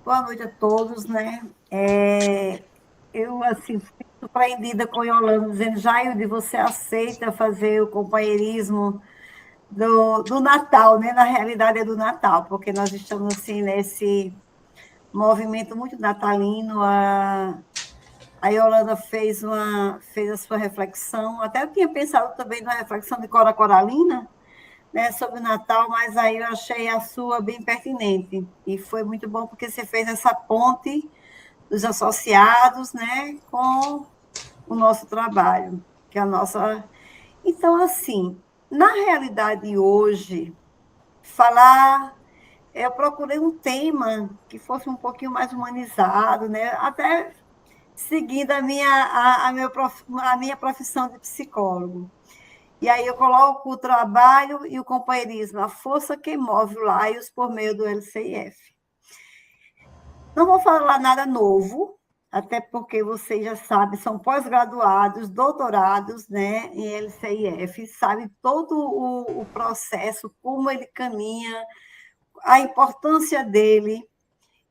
Boa noite a todos, né? Eu, assim, fui surpreendida com o Yolanda dizendo, Jailde, você aceita fazer o companheirismo do Natal, né? Na realidade é do Natal, porque nós estamos, assim, nesse movimento muito natalino. A Yolanda fez a sua reflexão, até eu tinha pensado também na reflexão de Cora Coralina, né, sobre o Natal, mas aí eu achei a sua bem pertinente. E foi muito bom porque você fez essa ponte dos associados, né, com o nosso trabalho, que é a nossa. Então, assim, na realidade hoje, falar, eu procurei um tema que fosse um pouquinho mais humanizado, né, até seguindo a minha profissão de psicólogo. E aí eu coloco o trabalho e o companheirismo, a força que move o Laios por meio do LCIF. Não vou falar nada novo, até porque vocês já sabem, são pós-graduados, doutorados, né, em LCIF, sabem todo o processo, como ele caminha, a importância dele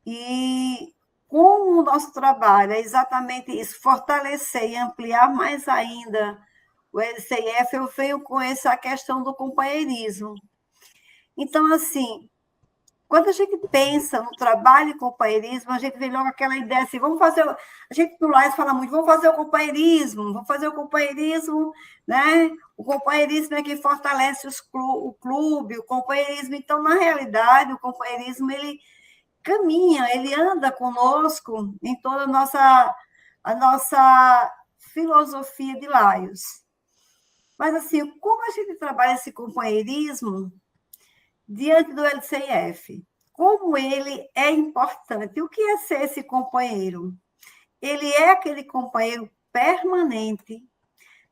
e como o nosso trabalho é exatamente isso, fortalecer e ampliar mais ainda o LCIF, eu venho com essa questão do companheirismo. Então, assim, quando a gente pensa no trabalho e companheirismo, a gente vem logo aquela ideia assim, vamos fazer. A gente no Lais fala muito, vamos fazer o companheirismo, né? O companheirismo é que fortalece o clube, o companheirismo. Então, na realidade, o companheirismo ele caminha, ele anda conosco em toda a nossa filosofia de Laios. Mas, assim, como a gente trabalha esse companheirismo diante do LCIF? Como ele é importante? O que é ser esse companheiro? Ele é aquele companheiro permanente,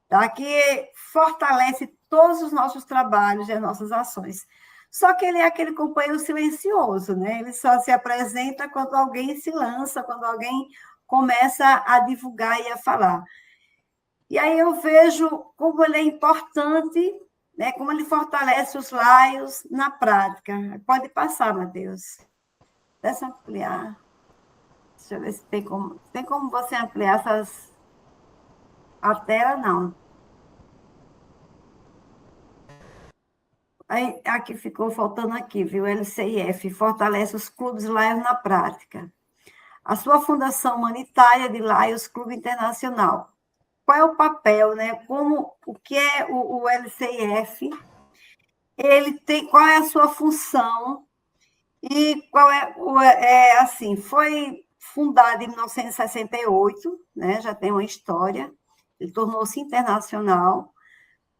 tá? Que fortalece todos os nossos trabalhos e as nossas ações. Só que ele é aquele companheiro silencioso, né? Ele só se apresenta quando alguém se lança, quando alguém começa a divulgar e a falar. E aí eu vejo como ele é importante, né, como ele fortalece os laios na prática. Pode passar, Matheus. Deixa eu ampliar. Deixa eu ver se tem como você ampliar a tela, não. Aí, aqui ficou faltando aqui, viu? LCIF, fortalece os clubes laios na prática. A sua fundação humanitária de Laios Clube Internacional. Qual é o papel, né? O que é o LCIF? Ele tem qual é a sua função e qual assim, foi fundado em 1968, né? Já tem uma história. Ele tornou-se internacional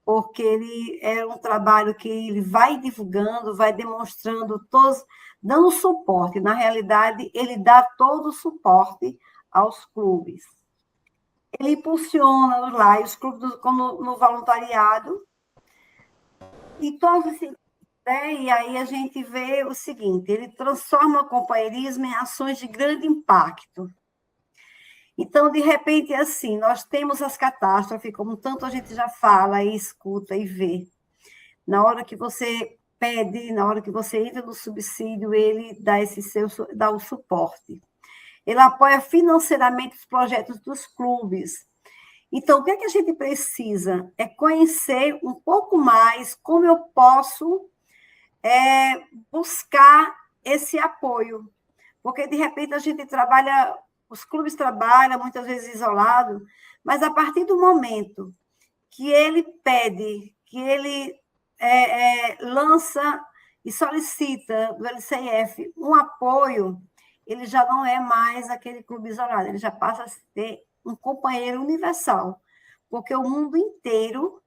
porque ele é um trabalho que ele vai divulgando, vai demonstrando todos, dando suporte. Na realidade, ele dá todo o suporte aos clubes. Ele impulsiona lá os clubes como no voluntariado e todos esses, né? E aí a gente vê o seguinte, ele transforma o companheirismo em ações de grande impacto. Então, de repente, assim, nós temos as catástrofes, como tanto a gente já fala e escuta e vê. Na hora que você pede, na hora que você entra no subsídio, ele dá o suporte. Ele apoia financeiramente os projetos dos clubes. Então, o que é que a gente precisa? É conhecer um pouco mais como eu posso buscar esse apoio. Porque, de repente, a gente trabalha, os clubes trabalham muitas vezes isolado, mas a partir do momento que ele pede, que ele lança e solicita do LCIF um apoio, ele já não é mais aquele clube isolado, ele já passa a ter um companheiro universal, porque o mundo inteiro,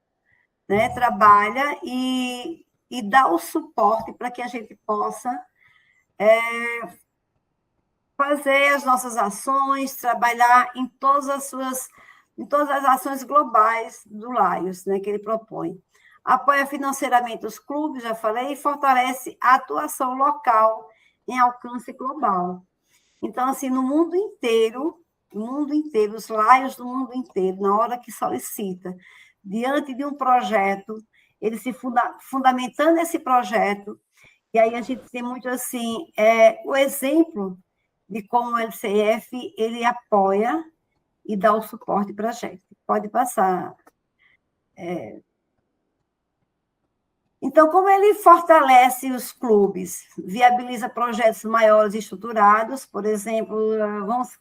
né, trabalha e dá o suporte para que a gente possa fazer as nossas ações, trabalhar em todas as ações globais do Laios, né, que ele propõe. Apoia financeiramente os clubes, já falei, e fortalece a atuação local em alcance global. Então, assim, no mundo inteiro, os Laios do mundo inteiro, na hora que solicita, diante de um projeto, ele se fundamentando esse projeto, e aí a gente tem muito assim, o exemplo de como o LCF ele apoia e dá o suporte para a gente. Pode passar. Então, como ele fortalece os clubes, viabiliza projetos maiores e estruturados, por exemplo, vamos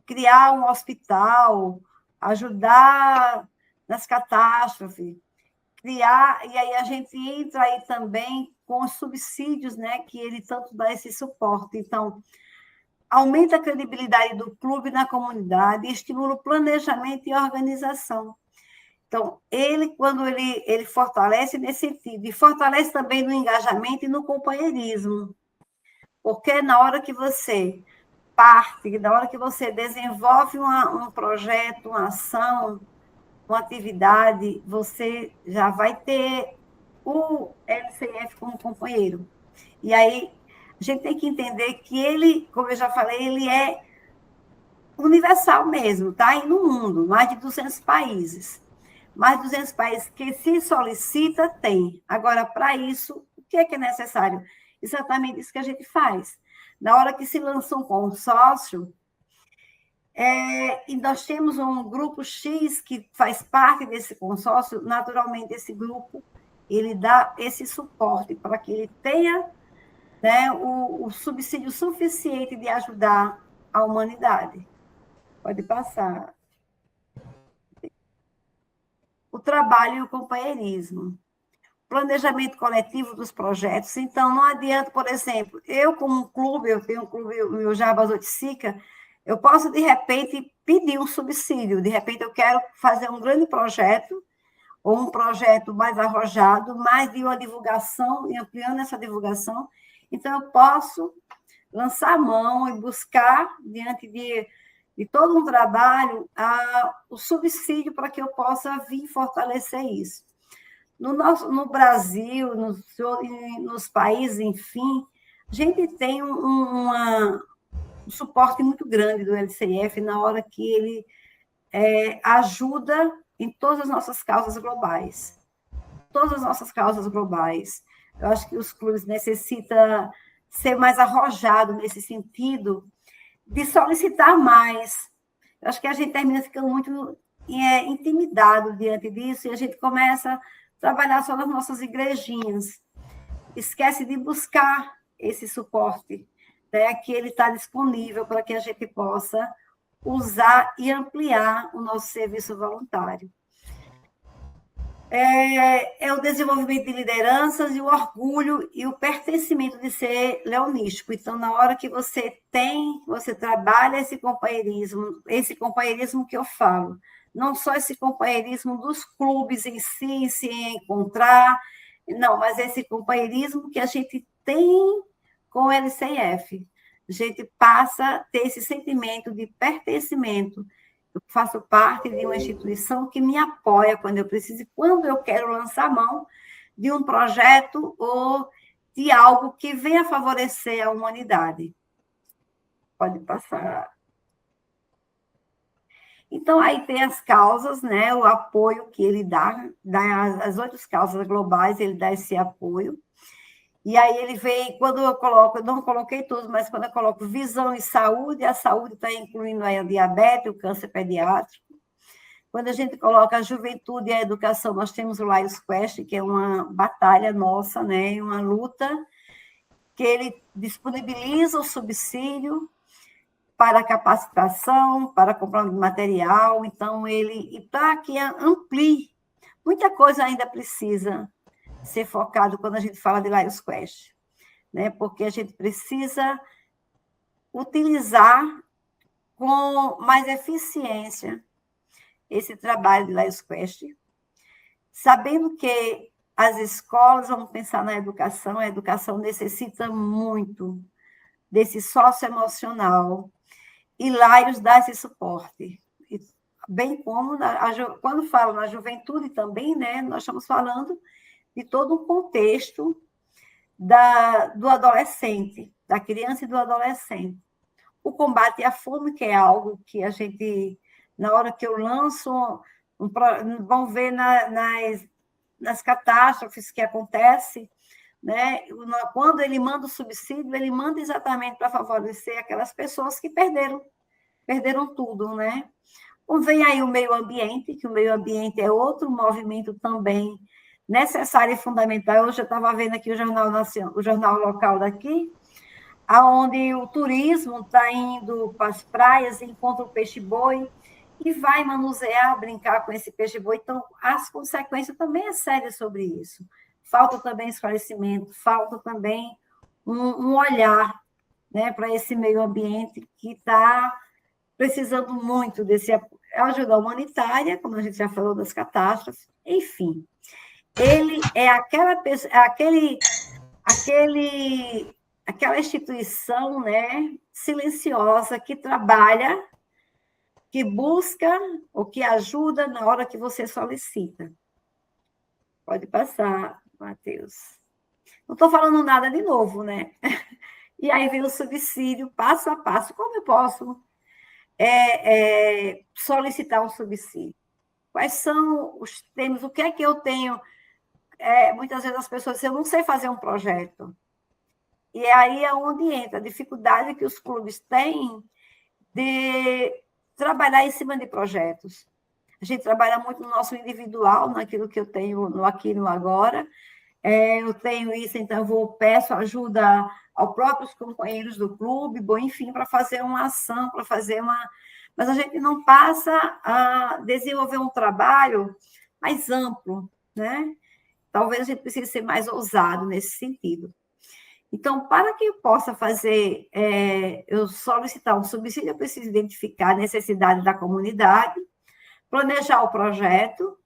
criar um hospital, ajudar nas catástrofes, criar, e aí a gente entra aí também com os subsídios, né, que ele tanto dá esse suporte. Então, aumenta a credibilidade do clube na comunidade, estimula o planejamento e organização. Então, quando ele fortalece nesse sentido, e fortalece também no engajamento e no companheirismo, porque na hora que você parte, na hora que você desenvolve um projeto, uma ação, uma atividade, você já vai ter o LCF como companheiro. E aí, a gente tem que entender que ele, como eu já falei, ele é universal mesmo, tá? E no mundo, mais de 200 países. Mais de 200 países que se solicita, tem. Agora, para isso, o que é necessário? Exatamente isso que a gente faz. Na hora que se lança um consórcio, e nós temos um grupo X que faz parte desse consórcio, naturalmente, esse grupo, ele dá esse suporte para que ele tenha, né, o subsídio suficiente de ajudar a humanidade. Pode passar. O trabalho e o companheirismo. Planejamento coletivo dos projetos. Então, não adianta, por exemplo, eu como um clube, eu tenho um clube, o meu Jabas Oiticica, eu posso, de repente, pedir um subsídio. De repente, eu quero fazer um grande projeto, ou um projeto mais arrojado, mais de uma divulgação, e ampliando essa divulgação. Então, eu posso lançar a mão e buscar, diante de todo um trabalho, o subsídio para que eu possa vir fortalecer isso. No Brasil, nos países, enfim, a gente tem um suporte muito grande do LCF na hora que ele ajuda em todas as nossas causas globais. Todas as nossas causas globais. Eu acho que os clubes necessitam ser mais arrojados nesse sentido de solicitar mais. Eu acho que a gente termina ficando muito intimidado diante disso e a gente começa a trabalhar só nas nossas igrejinhas. Esquece de buscar esse suporte, né, que ele está disponível para que a gente possa usar e ampliar o nosso serviço voluntário. É o desenvolvimento de lideranças e o orgulho e o pertencimento de ser leonístico. Então, na hora que você trabalha esse companheirismo que eu falo, não só esse companheirismo dos clubes em si, se encontrar, não, mas esse companheirismo que a gente tem com o LCF. A gente passa a ter esse sentimento de pertencimento. Eu faço parte de uma instituição que me apoia quando eu preciso, e quando eu quero lançar mão de um projeto ou de algo que venha favorecer a humanidade. Pode passar. Então, aí tem as causas, né, o apoio que ele dá as outras causas globais, ele dá esse apoio. E aí ele vem, quando eu coloco, eu não coloquei tudo, mas quando eu coloco visão e saúde, a saúde está incluindo aí a diabetes, o câncer pediátrico. Quando a gente coloca a juventude e a educação, nós temos o Lions Quest, que é uma batalha nossa, né, uma luta, que ele disponibiliza o subsídio para capacitação, para comprar material, então ele, e para que amplie, muita coisa ainda precisa ser focado quando a gente fala de Lions Quest, né? Porque a gente precisa utilizar com mais eficiência esse trabalho de Lions Quest, sabendo que as escolas vão pensar na educação, a educação necessita muito desse socioemocional, e Lions dá esse suporte. Bem como, quando falo na juventude também, né, nós estamos falando de todo um contexto do adolescente, da criança e do adolescente. O combate à fome, que é algo que a gente, na hora que eu lanço, vão ver nas catástrofes que acontecem, né? Quando ele manda o subsídio, ele manda exatamente para favorecer aquelas pessoas que perderam tudo, né? Vem aí o meio ambiente, que o meio ambiente é outro movimento também necessário e fundamental. Hoje eu estava vendo aqui o jornal local daqui, aonde o turismo está indo para as praias, encontra o peixe-boi e vai manusear, brincar com esse peixe-boi. Então, as consequências também é séria sobre isso. Falta também esclarecimento, falta também um olhar, né, para esse meio ambiente que está precisando muito desse ajuda humanitária, como a gente já falou das catástrofes, enfim. Ele é aquela instituição, né, silenciosa que trabalha, que busca ou que ajuda na hora que você solicita. Pode passar, Matheus. Não estou falando nada de novo, né? E aí vem o subsídio, passo a passo. Como eu posso solicitar um subsídio? Quais são os termos? O que é que eu tenho? Muitas vezes as pessoas dizem, eu não sei fazer um projeto. E aí é onde entra a dificuldade que os clubes têm de trabalhar em cima de projetos. A gente trabalha muito no nosso individual, naquilo que eu tenho no aqui e no agora. Eu tenho isso, então peço ajuda aos próprios companheiros do clube, bom, enfim, para fazer uma ação, para fazer uma... Mas a gente não passa a desenvolver um trabalho mais amplo, né? Talvez a gente precise ser mais ousado nesse sentido. Então, para que eu possa fazer, eu solicitar um subsídio, eu preciso identificar a necessidade da comunidade, planejar o projeto,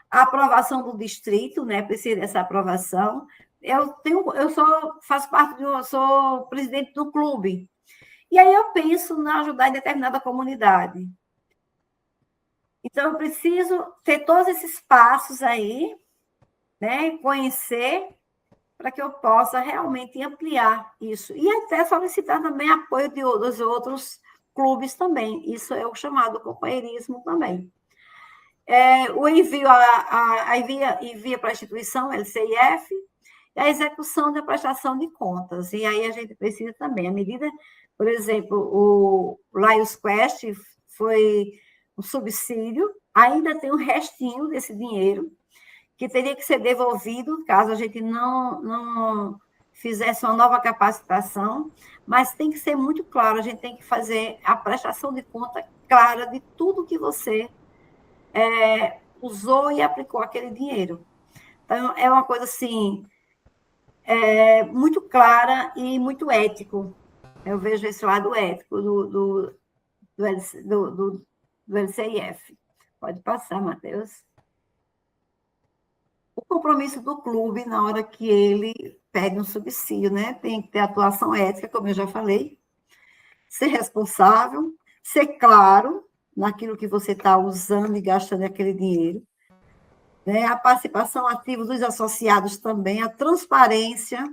a aprovação do distrito, né? Precisa dessa aprovação. Sou presidente do clube. E aí eu penso em ajudar em determinada comunidade. Então, eu preciso ter todos esses passos aí, né? Conhecer, para que eu possa realmente ampliar isso. E até solicitar também apoio dos outros clubes também. Isso é o chamado companheirismo também. O envio envia para a instituição, LCIF, e a execução da prestação de contas. E aí a gente precisa também, à medida, por exemplo, o Lions Quest foi um subsídio, ainda tem um restinho desse dinheiro, que teria que ser devolvido caso a gente não fizesse uma nova capacitação, mas tem que ser muito claro, a gente tem que fazer a prestação de conta clara de tudo que você usou e aplicou aquele dinheiro. Então, é uma coisa assim, muito clara e muito ético. Eu vejo esse lado ético do LCIF. Pode passar, Matheus. O compromisso do clube na hora que ele pede um subsídio, né? Tem que ter atuação ética, como eu já falei, ser responsável, ser claro naquilo que você está usando e gastando aquele dinheiro, né? A participação ativa dos associados também, a transparência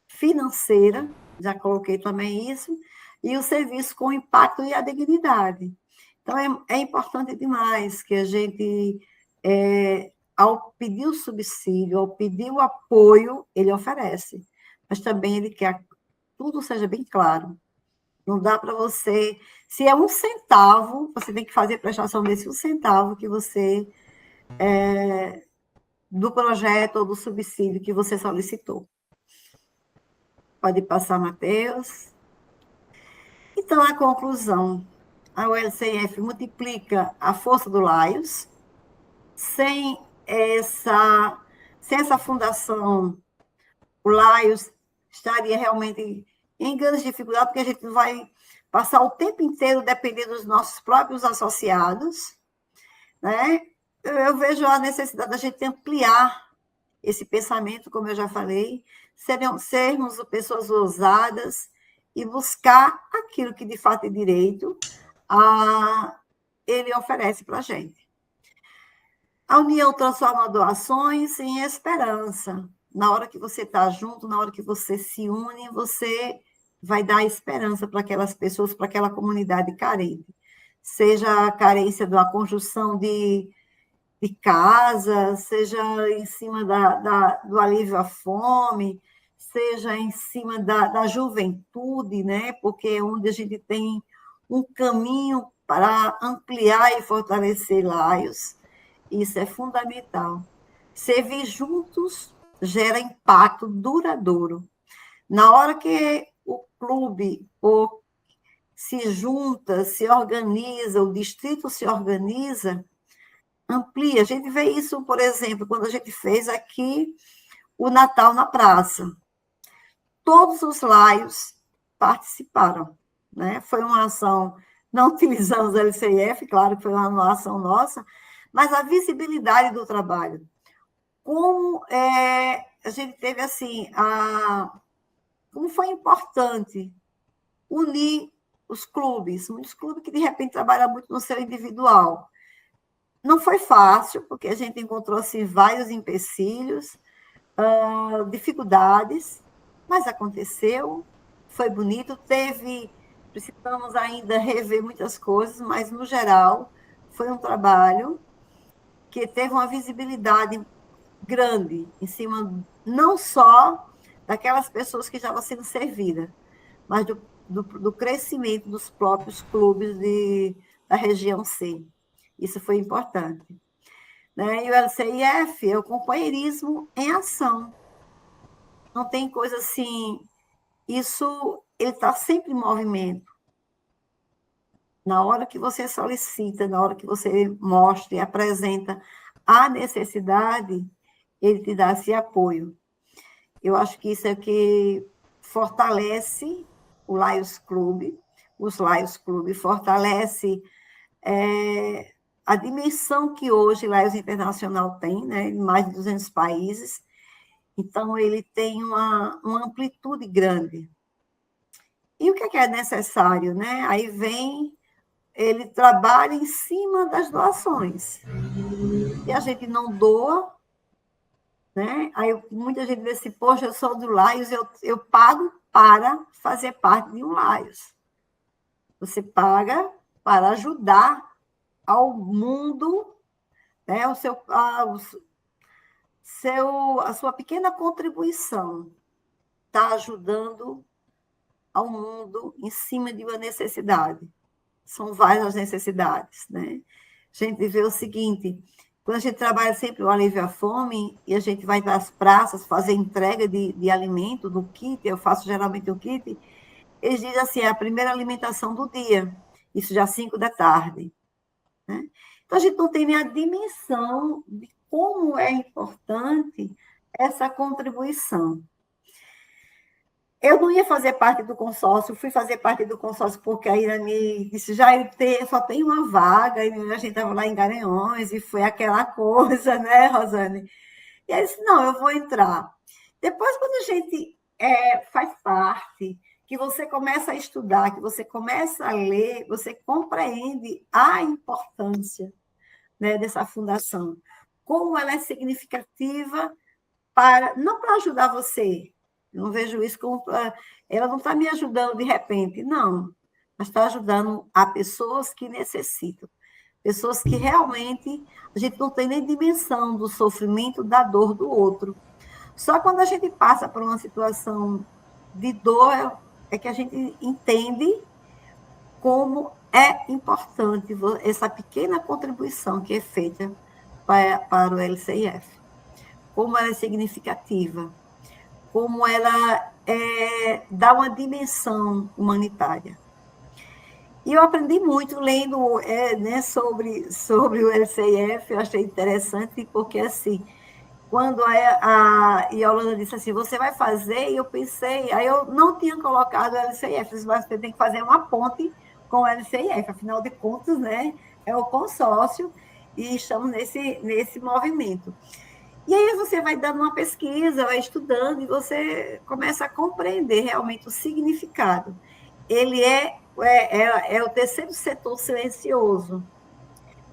financeira, já coloquei também isso, e o serviço com impacto e a dignidade. Então, é importante demais que a gente, ao pedir o subsídio, ao pedir o apoio, ele oferece, mas também ele quer que tudo seja bem claro. Não dá para você... Se é 1 centavo, você tem que fazer prestação desse 1 centavo que você... do projeto ou do subsídio que você solicitou. Pode passar, Matheus. Então, a conclusão. A ULCF multiplica a força do Lions. Sem essa fundação, o Lions estaria realmente em grandes dificuldades, porque a gente vai passar o tempo inteiro dependendo dos nossos próprios associados, né? Eu vejo a necessidade da gente ampliar esse pensamento, como eu já falei, sermos pessoas ousadas e buscar aquilo que de fato é direito, ele oferece para a gente. A união transforma doações em esperança. Na hora que você está junto, na hora que você se une, você vai dar esperança para aquelas pessoas, para aquela comunidade carente. Seja a carência da construção de casa, seja em cima do alívio à fome, seja em cima da juventude, né? Porque é onde a gente tem um caminho para ampliar e fortalecer Laios. Isso é fundamental. Servir juntos gera impacto duradouro. Na hora que o clube se junta, se organiza, o distrito se organiza, amplia. A gente vê isso, por exemplo, quando a gente fez aqui o Natal na Praça. Todos os laios participaram, né? Foi uma ação, não utilizamos o LCIF, claro que foi uma ação nossa, mas a visibilidade do trabalho. Como a gente teve assim, como foi importante unir os clubes, muitos clubes que de repente trabalham muito no seu individual. Não foi fácil, porque a gente encontrou assim, vários empecilhos, dificuldades, mas aconteceu, foi bonito, precisamos ainda rever muitas coisas, mas no geral foi um trabalho que teve uma visibilidade grande em cima não só daquelas pessoas que já estavam sendo servidas, mas do crescimento dos próprios clubes da região C. Isso foi importante. Né? E o LCIF é o companheirismo em ação. Não tem coisa assim, isso ele está sempre em movimento. Na hora que você solicita, na hora que você mostra e apresenta a necessidade, ele te dá esse apoio. Eu acho que isso é que fortalece o Lions Club, os Lions Club, fortalece a dimensão que hoje o Lions Internacional tem, né, em mais de 200 países. Então, ele tem uma amplitude grande. E o que é necessário? Né? Aí ele trabalha em cima das doações. E a gente não doa, né? Aí muita gente diz assim, poxa, eu sou do Lions, eu pago para fazer parte de um Lions. Você paga para ajudar ao mundo, né? A sua pequena contribuição está ajudando ao mundo em cima de uma necessidade. São várias necessidades, né? A gente vê o seguinte, quando a gente trabalha sempre o alívio à fome, e a gente vai para as praças fazer entrega de alimento, do kit, eu faço geralmente o kit, eles dizem assim, é a primeira alimentação do dia, isso já às 5 da tarde. Né? Então, a gente não tem nem a dimensão de como é importante essa contribuição. Eu não ia fazer parte do consórcio, fui fazer parte do consórcio porque a Ira me disse, já só tem uma vaga, e a gente estava lá em Garanhões, e foi aquela coisa, né, Rosane? E aí disse, não, eu vou entrar. Depois, quando a gente faz parte, que você começa a estudar, que você começa a ler, você compreende a importância, né, dessa fundação, como ela é significativa não para ajudar você, não vejo isso como. Ela não está me ajudando de repente, não. Mas está ajudando a pessoas que necessitam. Pessoas que realmente a gente não tem nem dimensão do sofrimento, da dor do outro. Só quando a gente passa por uma situação de dor é que a gente entende como é importante essa pequena contribuição que é feita para o LCIF. Como ela é significativa. Como ela dá uma dimensão humanitária. E eu aprendi muito lendo né, sobre o LCIF, eu achei interessante, porque assim, quando a Yolanda disse assim, você vai fazer, e eu pensei, aí eu não tinha colocado o LCIF, mas você tem que fazer uma ponte com o LCIF, afinal de contas, né, é o consórcio, e estamos nesse movimento. E aí você vai dando uma pesquisa, vai estudando, e você começa a compreender realmente o significado. Ele é o terceiro setor silencioso,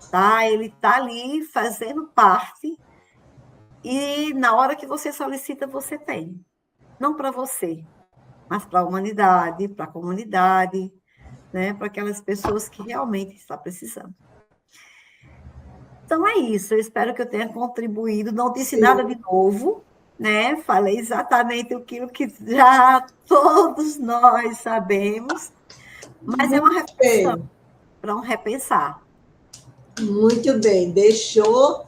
tá? Ele está ali fazendo parte, e na hora que você solicita, você tem. Não para você, mas para a humanidade, para a comunidade, né? Para aquelas pessoas que realmente estão precisando. Então é isso, eu espero que eu tenha contribuído, não disse nada de novo, né? Falei exatamente aquilo que já todos nós sabemos, mas é uma Muito reflexão, bem, para um repensar. muito bem. Deixou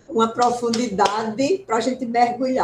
uma profundidade para a gente mergulhar.